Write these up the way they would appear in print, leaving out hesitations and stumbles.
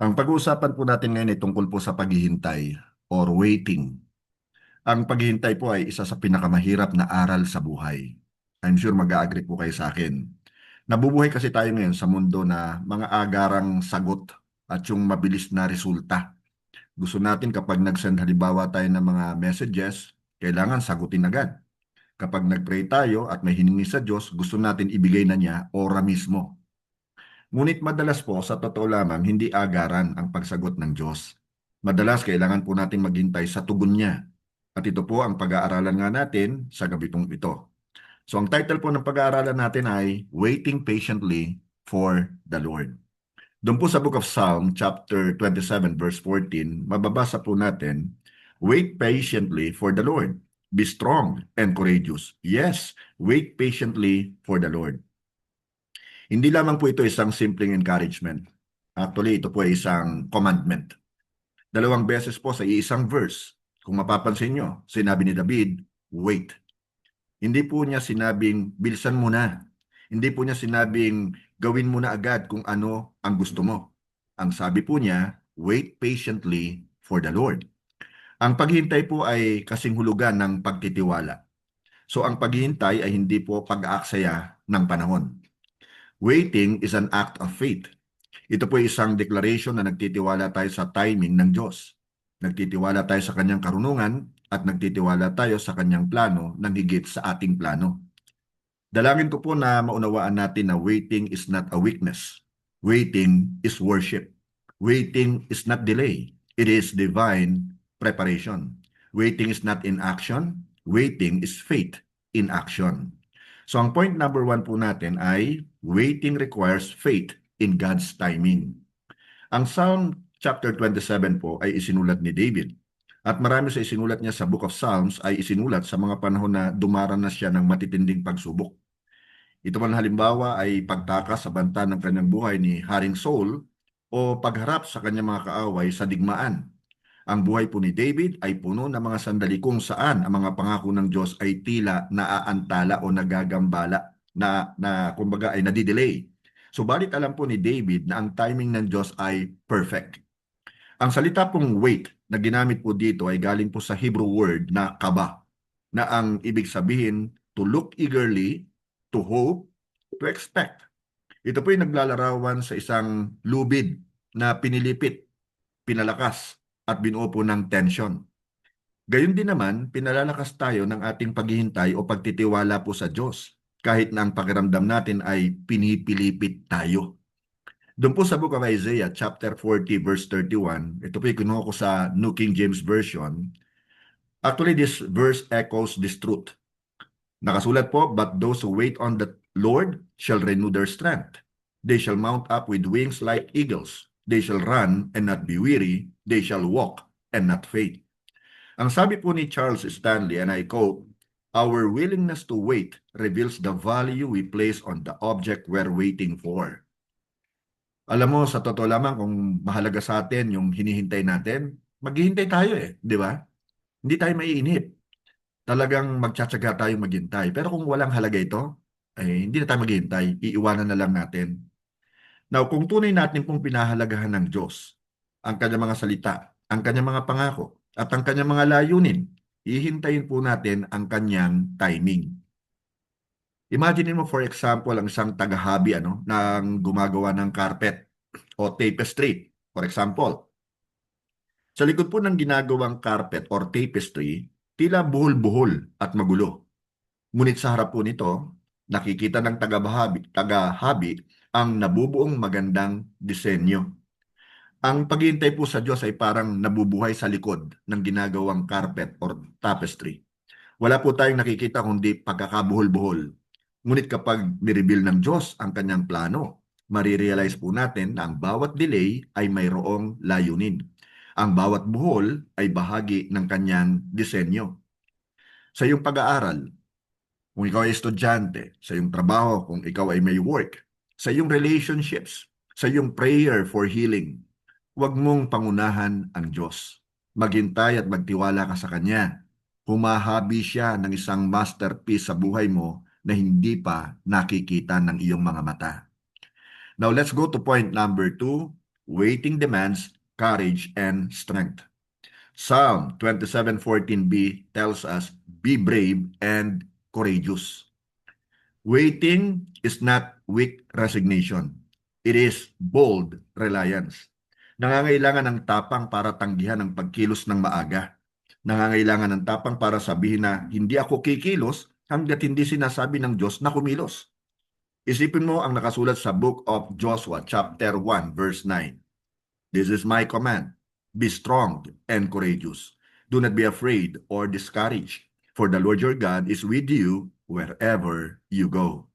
Ang pag-uusapan po natin ngayon ay tungkol po sa paghihintay or waiting. Ang paghihintay po ay isa sa pinakamahirap na aral sa buhay. I'm sure mag-agree po kayo sa akin. Nabubuhay kasi tayo ngayon sa mundo na mga agarang sagot at yung mabilis na resulta. Gusto natin kapag nag-send halimbawa tayo ng mga messages, kailangan sagutin agad. Kapag nag-pray tayo at may hiningi sa Diyos, gusto natin ibigay na niya ora mismo. Ngunit madalas po, sa totoo lamang, hindi agaran ang pagsagot ng Diyos. Madalas, kailangan po natin maghintay sa tugon niya. At ito po ang pag-aaralan nga natin sa gabi pong ito. So ang title po ng pag-aaralan natin ay Waiting Patiently for the Lord. Doon po sa Book of Psalm, chapter 27, verse 14, mababasa po natin, Wait patiently for the Lord. Be strong and courageous. Yes, wait patiently for the Lord. Hindi lamang po ito isang simpleng encouragement. Actually, ito po ay isang commandment. Dalawang beses po sa isang verse. Kung mapapansin nyo, sinabi ni David, wait. Hindi po niya sinabing, bilisan mo na. Hindi po niya sinabing, gawin mo na agad kung ano ang gusto mo. Ang sabi po niya, wait patiently for the Lord. Ang paghihintay po ay kasing hulugan ng pagtitiwala. So ang paghihintay ay hindi po pag-aaksaya ng panahon. Waiting is an act of faith. Ito po ay isang declaration na nagtitiwala tayo sa timing ng Diyos. Nagtitiwala tayo sa kanyang karunungan at nagtitiwala tayo sa kanyang plano ng higit sa ating plano. Dalangin ko po na maunawaan natin na waiting is not a weakness. Waiting is worship. Waiting is not delay. It is divine preparation. Waiting is not inaction. Waiting is faith in action. So ang point number 1 po natin ay waiting requires faith in God's timing. Ang Psalm chapter 27 po ay isinulat ni David. At marami sa isinulat niya sa Book of Psalms ay isinulat sa mga panahon na dumaranas siya ng matitinding pagsubok. Ito man halimbawa ay pagtakas sa banta ng kanyang buhay ni Haring Saul o pagharap sa kanyang mga kaaway sa digmaan. Ang buhay po ni David ay puno ng mga sandali kung saan ang mga pangako ng Diyos ay tila naaantala o nagagambala na kumbaga ay nadidelay. Subalit alam po ni David na ang timing ng Diyos ay perfect. Ang salita pong wait na ginamit po dito ay galing po sa Hebrew word na kaba, na ang ibig sabihin to look eagerly, to hope, to expect. Ito po ay naglalarawan sa isang lubid na pinilipit, pinalakas, at binuo po ng tension. Gayun din naman, pinalalakas tayo ng ating paghihintay o pagtitiwala po sa Diyos, kahit na ang pakiramdam natin ay pinipilipit tayo. Doon po sa Book of Isaiah, chapter 40, verse 31, ito po yung kinuha ko sa New King James Version. Actually, this verse echoes this truth. Nakasulat po, but those who wait on the Lord shall renew their strength. They shall mount up with wings like eagles. They shall run and not be weary. They shall walk and not faint. Ang sabi po ni Charles Stanley, and I quote, our willingness to wait reveals the value we place on the object we're waiting for. Alam mo, sa totoo lamang, kung mahalaga sa atin yung hinihintay natin, maghihintay tayo di ba? Hindi tayo maiinip. Talagang magtsatsaga tayong maghintay. Pero kung walang halaga ito, hindi na tayo maghihintay. Iiwanan na lang natin. Now, kung tunay natin pong pinahalagahan ng Diyos, ang kanyang mga salita, ang kanyang mga pangako, at ang kanyang mga layunin, hihintayin po natin ang kanyang timing. Imagine mo for example ang isang tagahabi nang gumagawa ng carpet o tapestry. For example, sa likod po ng ginagawang carpet or tapestry, tila buhol-buhol at magulo. Ngunit sa harap po nito, nakikita ng tagahabi ang nabubuong magandang disenyo. Ang paghihintay po sa Diyos ay parang nabubuhay sa likod ng ginagawang carpet or tapestry. Wala po tayong nakikita kundi pagkakabuhol-buhol. Ngunit kapag nireveal ng Diyos ang kanyang plano, marirealize po natin na ang bawat delay ay mayroong layunin. Ang bawat buhol ay bahagi ng kanyang disenyo. Sa iyong pag-aaral, kung ikaw ay estudyante, sa iyong trabaho, kung ikaw ay may work, sa iyong relationships, sa iyong prayer for healing, huwag mong pangunahan ang Diyos. Maghintay at magtiwala ka sa Kanya. Humahabi siya ng isang masterpiece sa buhay mo na hindi pa nakikita ng iyong mga mata. Now, let's go to point number 2. Waiting demands courage and strength. Psalm 27:14b tells us, be brave and courageous. Waiting is not weak resignation. It is bold reliance. Nangangailangan ng tapang para tanggihan ang pagkilos ng maaga. Nangangailangan ng tapang para sabihin na hindi ako kikilos hanggat hindi sinasabi ng Diyos na kumilos. Isipin mo ang nakasulat sa Book of Joshua, chapter 1, verse 9. This is my command. Be strong and courageous. Do not be afraid or discouraged, for the Lord your God is with you wherever you go.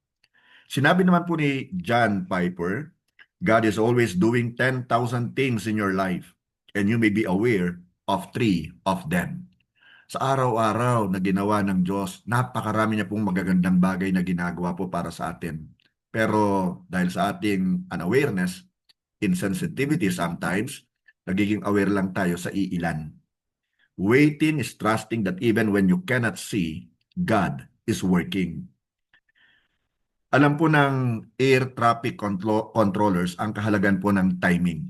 Sinabi naman po ni John Piper, God is always doing 10,000 things in your life, and you may be aware of 3 of them. Sa araw-araw na ginawa ng Diyos, napakarami niya pong magagandang bagay na ginagawa po para sa atin. Pero dahil sa ating unawareness, insensitivity sometimes, nagiging aware lang tayo sa iilan. Waiting is trusting that even when you cannot see, God is working. Alam po ng air traffic controllers ang kahalagan po ng timing.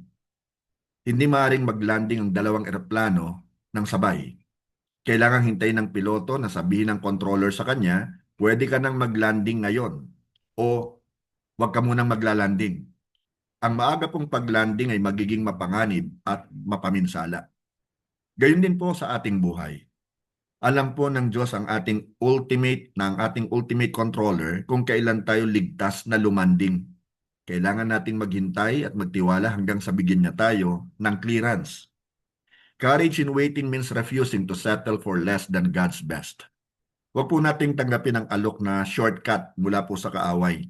Hindi maaaring maglanding ang dalawang eroplano ng sabay. Kailangang hintayin ng piloto na sabihin ng controller sa kanya, pwede ka nang maglanding ngayon o huwag ka munang maglalanding. Ang maaga pong paglanding ay magiging mapanganib at mapaminsala. Gayon din po sa ating buhay. Alam po ng Diyos ang ating ultimate controller kung kailan tayo ligtas na lumanding. Kailangan nating maghintay at magtiwala hanggang sa bigyan niya tayo ng clearance. Courage in waiting means refusing to settle for less than God's best. Huwag po nating tanggapin ang alok na shortcut mula po sa kaaway.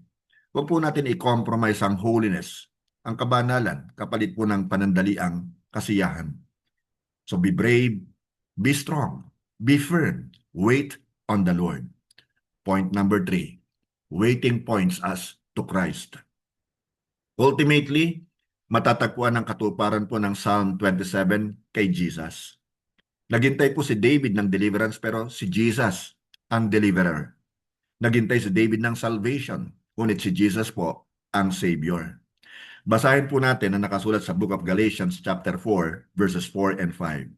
Huwag po natin i-compromise ang holiness, ang kabanalan, kapalit po ng panandaliang kasiyahan. So be brave, be strong. Be firm. Wait on the Lord. Point number 3. Waiting points us to Christ. Ultimately, matatagpuan ang katuparan po ng Psalm 27 kay Jesus. Naghintay po si David ng deliverance pero si Jesus ang deliverer. Naghintay si David ng salvation, ngunit si Jesus po ang Savior. Basahin po natin ang nakasulat sa Book of Galatians chapter 4, verses 4 and 5.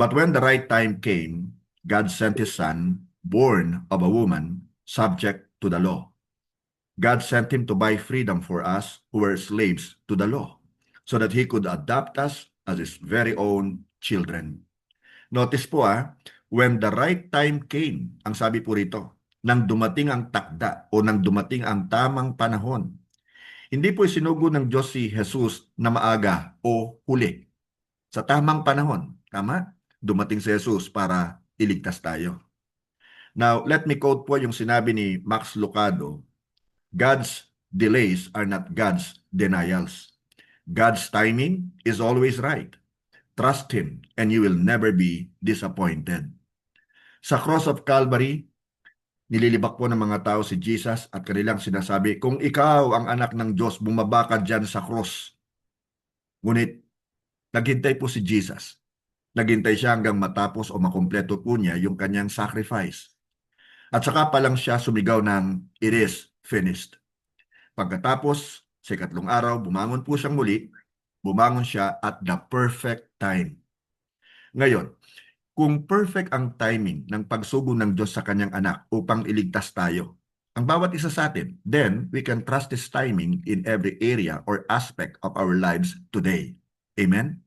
But when the right time came, God sent His Son, born of a woman, subject to the law. God sent Him to buy freedom for us who were slaves to the law, so that He could adopt us as His very own children. Notice po when the right time came, ang sabi po rito, nang dumating ang takda o nang dumating ang tamang panahon. Hindi po isinugo ng Diyos si Jesus na maaga o huli. Sa tamang panahon, tama? Dumating si Jesus para iligtas tayo. Now, let me quote po yung sinabi ni Max Lucado, God's delays are not God's denials. God's timing is always right. Trust Him and you will never be disappointed. Sa cross of Calvary, nililibak po ng mga tao si Jesus at kanilang sinasabi, kung ikaw ang anak ng Diyos, bumaba ka dyan sa cross. Ngunit, naghintay po si Jesus. Naghintay siya hanggang matapos o makumpleto po niya yung kanyang sacrifice. At saka pa lang siya sumigaw ng, it is finished. Pagkatapos, sa ikatlong araw, bumangon po siyang muli, bumangon siya at the perfect time. Ngayon, kung perfect ang timing ng pagsugo ng Diyos sa kanyang anak upang iligtas tayo, ang bawat isa sa atin, then we can trust His timing in every area or aspect of our lives today. Amen?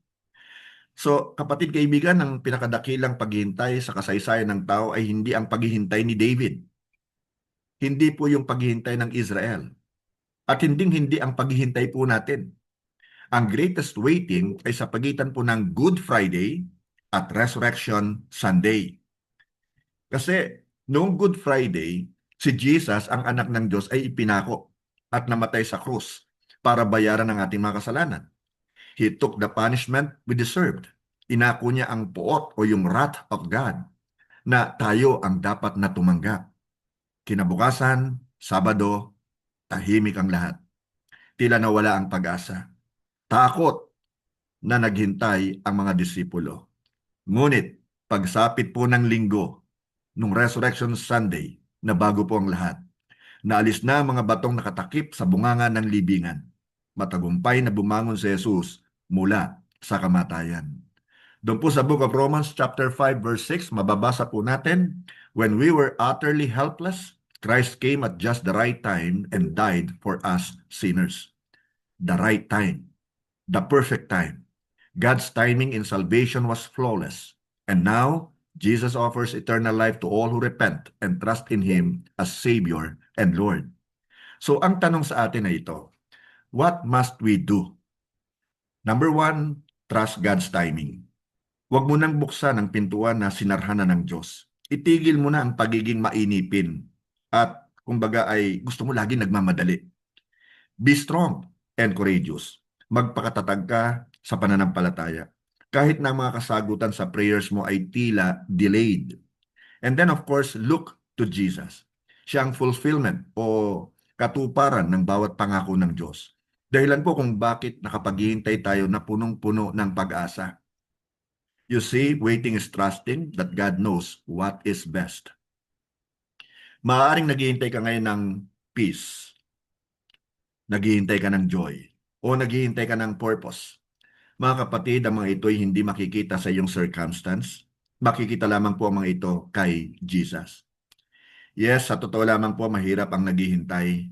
So, kapatid kaibigan, ang pinakadakilang paghihintay sa kasaysayan ng tao ay hindi ang paghihintay ni David. Hindi po yung paghihintay ng Israel. At hindi ang paghihintay po natin. Ang greatest waiting ay sa pagitan po ng Good Friday at Resurrection Sunday. Kasi noong Good Friday, si Jesus, ang anak ng Diyos, ay ipinako at namatay sa krus para bayaran ang ating mga kasalanan. He took the punishment we deserved. Inako niya ang puot o yung wrath of God na tayo ang dapat na tumanggap. Kinabukasan, Sabado, tahimik ang lahat. Tila nawala ang pag-asa. Takot na naghintay ang mga disipulo. Ngunit, pagsapit po ng linggo, nung Resurrection Sunday, na bago po ang lahat, naalis na ang mga batong nakatakip sa bunganga ng libingan. matagumpay na bumangon si Jesus mula sa kamatayan. Doon po sa Book of Romans chapter 5 verse 6, mababasa po natin, when we were utterly helpless, Christ came at just the right time and died for us sinners. The right time, the perfect time. God's timing in salvation was flawless. And now, Jesus offers eternal life to all who repent and trust in Him as Savior and Lord. So ang tanong sa atin ay ito, what must we do? Number one, trust God's timing. Huwag mo nang buksan ang pintuan na sinarhan na ng Diyos. Itigil mo na ang pagiging mainipin at kumbaga ay gusto mo lagi nagmamadali. Be strong and courageous. Magpakatatag ka sa pananampalataya. Kahit na ang mga kasagutan sa prayers mo ay tila delayed. And then of course, look to Jesus. Siya ang fulfillment o katuparan ng bawat pangako ng Diyos. Dahilan po kung bakit nakapaghihintay tayo na punong-puno ng pag-asa. You see, waiting is trusting that God knows what is best. Maaaring naghihintay ka ngayon ng peace, naghihintay ka ng joy, o naghihintay ka ng purpose. Mga kapatid, ang mga ito ay hindi makikita sa iyong circumstance. Makikita lamang po ang mga ito kay Jesus. Yes, sa totoo lamang po, mahirap ang naghihintay.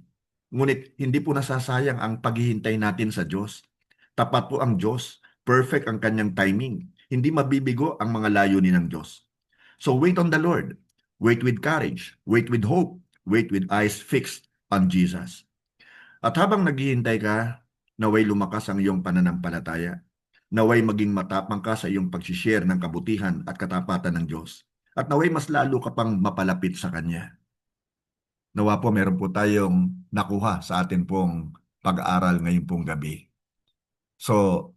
Ngunit hindi po nasasayang ang paghihintay natin sa Diyos. Tapat po ang Diyos. Perfect ang kanyang timing. Hindi mabibigo ang mga layunin ng Diyos. So wait on the Lord. Wait with courage. Wait with hope. Wait with eyes fixed on Jesus. At habang naghihintay ka, naway lumakas ang iyong pananampalataya. Naway maging matapang ka sa iyong pag-share ng kabutihan at katapatan ng Diyos. At naway mas lalo ka pang mapalapit sa Kanya. Nawa po meron po tayong nakuha sa atin pong pag-aaral ngayon pong gabi. So,